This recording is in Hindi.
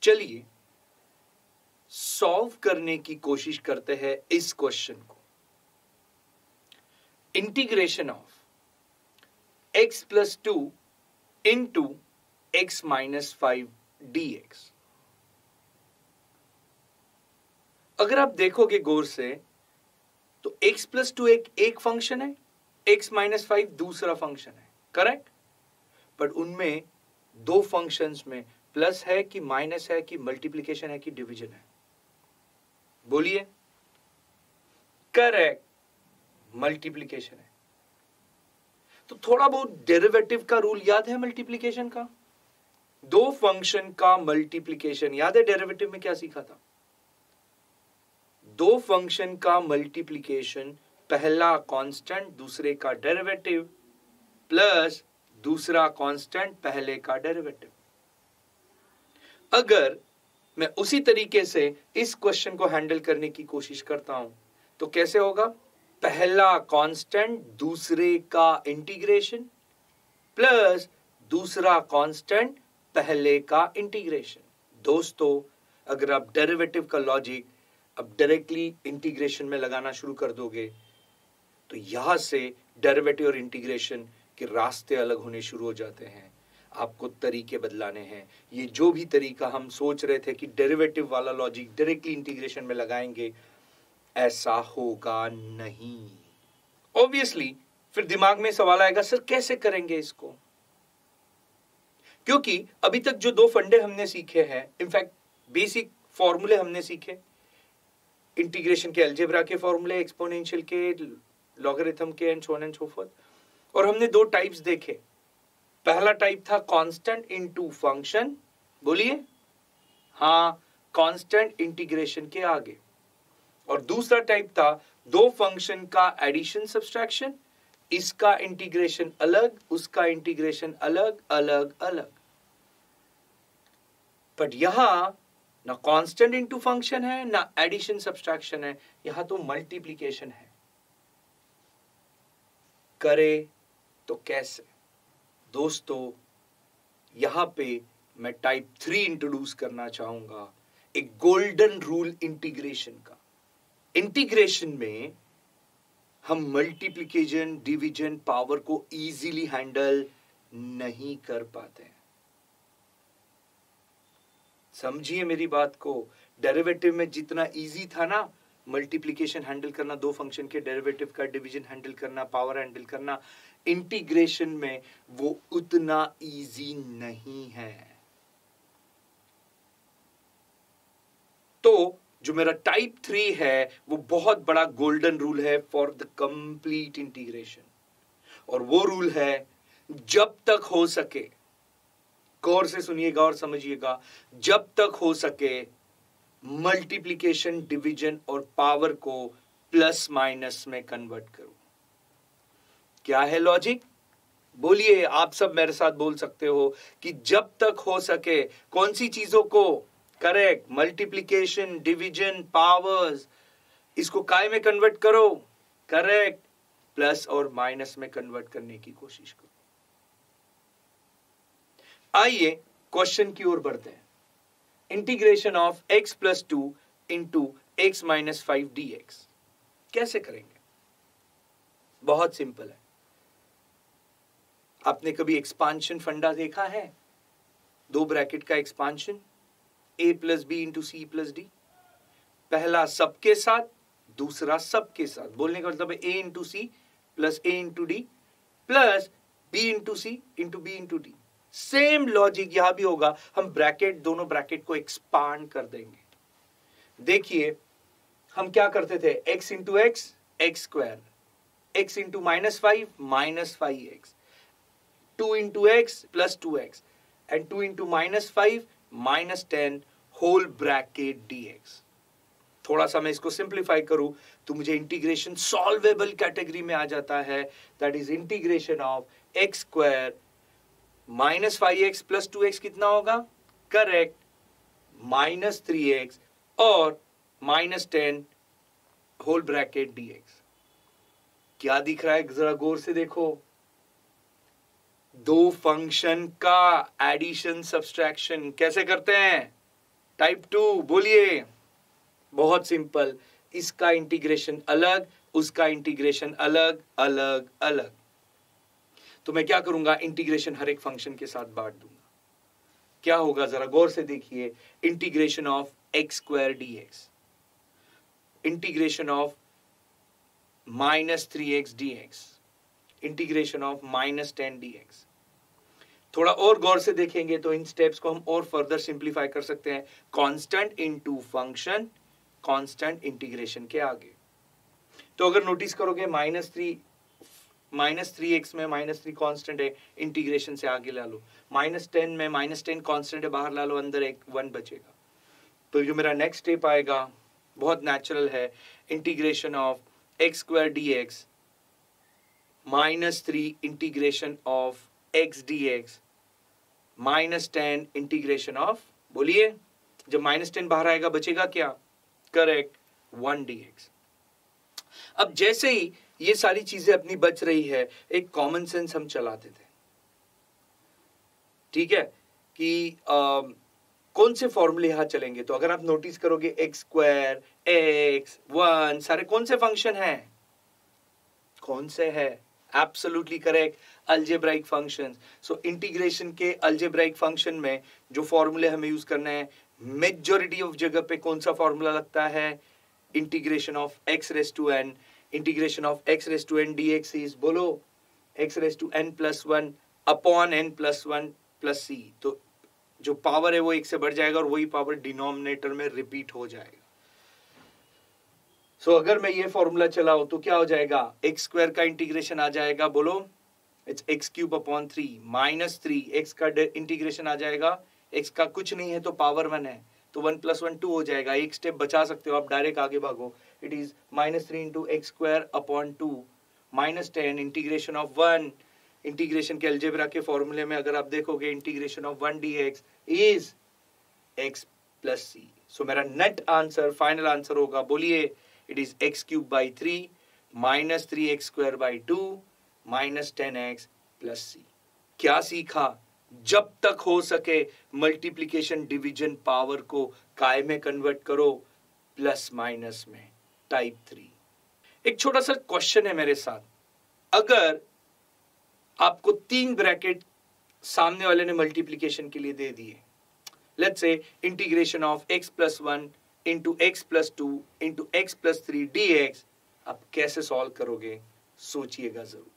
चलिए सॉल्व करने की कोशिश करते हैं इस क्वेश्चन को। Integration of x plus 2 into x minus 5 dx। अगर आप देखोगे गौर से तो x प्लस 2 एक फंक्शन है, x माइनस 5 दूसरा फंक्शन है, करेक्ट। बट उनमें दो फंक्शंस में प्लस है कि माइनस है कि मल्टीप्लिकेशन है कि डिवीजन है? बोलिए। करेक्ट, मल्टीप्लिकेशन है। तो थोड़ा बहुत डेरिवेटिव का रूल याद है मल्टीप्लिकेशन का? दो फंक्शन का मल्टीप्लिकेशन याद है? डेरिवेटिव में क्या सीखा था? दो फंक्शन का मल्टीप्लिकेशन, पहला कांस्टेंट दूसरे का डेरिवेटिव प्लस दूसरा कांस्टेंट पहले का डेरिवेटिव। अगर मैं उसी तरीके से इस क्वेश्चन को हैंडल करने की कोशिश करता हूं तो कैसे होगा? पहला कांस्टेंट दूसरे का इंटीग्रेशन प्लस दूसरा कांस्टेंट पहले का इंटीग्रेशन। दोस्तों, अगर आप डेरिवेटिव का लॉजिक अब डायरेक्टली इंटीग्रेशन में लगाना शुरू कर दोगे तो यहां से डेरिवेटिव और इंटीग्रेशन के रास्ते अलग होने शुरू हो जाते हैं। आपको तरीके बदलाने हैं। ये जो भी तरीका हम सोच रहे थे कि डेरिवेटिव वाला लॉजिक डायरेक्टली इंटीग्रेशन में लगाएंगे, ऐसा होगा नहीं। ऑब्वियसली फिर दिमाग में सवाल आएगा, सर कैसे करेंगे इसको? क्योंकि अभी तक जो दो फंडे हमने सीखे हैं, इनफैक्ट बेसिक फॉर्मूले हमने सीखे, इंटीग्रेशन के अलजेब्रा के फॉर्मूले, एक्सपोनेंशियल के, लॉगरिथम के and so on and so fourth. और हमने दो टाइप्स देखे। पहला टाइप था कांस्टेंट इनटू फंक्शन। बोलिए। हाँ, कांस्टेंट इंटीग्रेशन के आगे। और दूसरा टाइप था दो फंक्शन का एडिशन सब्सट्रैक्शन, इसका इंटीग्रेशन अलग, उसका इंटीग्रेशन अलग अलग अलग। बट यहां ना कांस्टेंट इनटू फंक्शन है, ना एडिशन सब्सट्रैक्शन है, यहां तो मल्टीप्लिकेशन है। करे तो कैसे? दोस्तों, यहां पे मैं टाइप 3 इंट्रोड्यूस करना चाहूंगा, एक गोल्डन रूल इंटीग्रेशन का। इंटीग्रेशन में हम मल्टीप्लिकेशन, डिवीजन, पावर को इजीली हैंडल नहीं कर पाते हैं। समझिए मेरी बात को। डेरिवेटिव में जितना इजी था ना मल्टीप्लिकेशन हैंडल करना, दो फंक्शन के डेरिवेटिव का, डिवीजन हैंडल करना, पावर हैंडल करना, इंटीग्रेशन में वो उतना इजी नहीं है। तो जो मेरा टाइप 3 है वो बहुत बड़ा गोल्डन रूल है फॉर द कंप्लीट इंटीग्रेशन। और वो रूल है, जब तक हो सके, गौर से सुनिएगा और समझिएगा, जब तक हो सके मल्टीप्लिकेशन, डिवीजन और पावर को प्लस माइनस में कन्वर्ट करो। क्या है लॉजिक? बोलिए। आप सब मेरे साथ बोल सकते हो कि जब तक हो सके कौन सी चीजों को? करेक्ट, मल्टीप्लिकेशन, डिवीजन, पावर्स, इसको काय में कन्वर्ट करो? करेक्ट, प्लस और माइनस में कन्वर्ट करने की कोशिश करो। आइए क्वेश्चन की ओर बढ़ते हैं। Integration of x plus 2 into x minus 5 dx कैसे करेंगे? बहुत सिंपल है। आपने कभी एक्सपांशन फंडा देखा है? दो ब्रैकेट का expansion, a plus b into c plus d. पहला सबके साथ, दूसरा सबके साथ। बोलने का मतलब है a into c plus a into d plus b into c into b into d. Same logic यहां भी होगा। हम ब्रैकेट, दोनों ब्रैकेट को एक्सपांड कर देंगे। देखिए हम क्या करते थे, x into x x square, x into minus 5 minus 5x, 2 into x plus 2x and 2 into minus 5 minus 10 whole bracket dx। थोड़ा सा मैं इसको सिंप्लीफाई करूं तो मुझे इंटीग्रेशन सॉल्वेबल कैटेगरी में आ जाता है। That is integration of x square minus 5x plus 2x कितना होगा? करेक्ट, माइनस 3x और माइनस 10 होल ब्रैकेट dx। क्या दिख रहा है? जरा गौर से देखो। दो फंक्शन का एडिशन सब्सट्रैक्शन कैसे करते हैं? टाइप 2 बोलिए। बहुत सिंपल, इसका इंटीग्रेशन अलग, उसका इंटीग्रेशन अलग अलग अलग। तो मैं क्या करूंगा, इंटीग्रेशन हर एक फंक्शन के साथ बांट दूंगा। क्या होगा जरा गौर से देखिए, integration of x square D x, integration of -3x dx, integration of -10 dx। थोड़ा और गौर से देखेंगे तो इन स्टेप्स को हम और फर्दर सिंप्लीफाई कर सकते हैं। Constant into function, constant integration के आगे। तो अगर नोटिस करोगे -3x में -3 कांस्टेंट है, इंटीग्रेशन से आगे ला लो। -10 में -10 कांस्टेंट है, बाहर ला लो, अंदर एक 1 बचेगा। तो जो मेरा नेक्स्ट स्टेप आएगा बहुत नेचुरल है, integration of x square D x -3 integration of x D x -10 integration of, बोलिए, जब -10 बाहर आएगा बचेगा क्या? Correct, 1 dx। अब जैसे ही ये सारी चीजें अपनी बच रही है, एक कॉमन सेंस हम चलाते थे, ठीक है, कि कौन से फॉर्मूले यहां चलेंगे। तो अगर आप नोटिस करोगे एक्स स्क्वायर, एक्स, 1 सारे कौन से फंक्शन हैं? कौन से है? Absolutely correct, algebraic functions. So integration के अलजेब्राइक फंक्शन में जो फॉर्मूले हमें यूज करना है, मेजॉरिटी ऑफ जगह पे कौन सा फॉर्मूला लगता है? Integration of x raise to n, integration of x raise to n dx is, बोलो, x raise to n plus 1 upon n plus 1 plus c। तो जो पावर है वो 1 से बढ़ जाएगा और वही पावर डिनोमिनेटर में रिपीट हो जाएगा। सो अगर मैं ये फॉर्मूला चलाऊं तो क्या हो जाएगा? एक्स स्क्वायर का इंटीग्रेशन आ जाएगा, बोलो, it's x cube upon 3 -3, x का इंटीग्रेशन आ जाएगा, एक्स का कुछ नहीं है तो पावर 1 है, तो 1 + 1 2 हो जाएगा। एक स्टेप बचा सकते हो आप, डायरेक्ट आगे भागो। It is -3 into x square upon 2 -10 integration of 1। Integration के अलजेब्रा के फॉर्मूले में अगर आप देखोगे, integration of 1 dx is x plus c। सो मेरा नेट आंसर, फाइनल आंसर होगा, बोलिए, it is x cube by 3 -3x square by 2 -10x plus c। क्या सीखा? जब तक हो सके मल्टीप्लिकेशन डिवीजन पावर को काय में कन्वर्ट करो, प्लस माइनस में, टाइप 3। एक छोटा सा क्वेश्चन है मेरे साथ, अगर आपको 3 ब्रैकेट सामने वाले ने मल्टीप्लिकेशन के लिए दे दिए, let's say integration of x plus 1 into x plus 2 into x plus 3 dx, आप कैसे सॉल्व करोगे? सोचिएगा जरूर।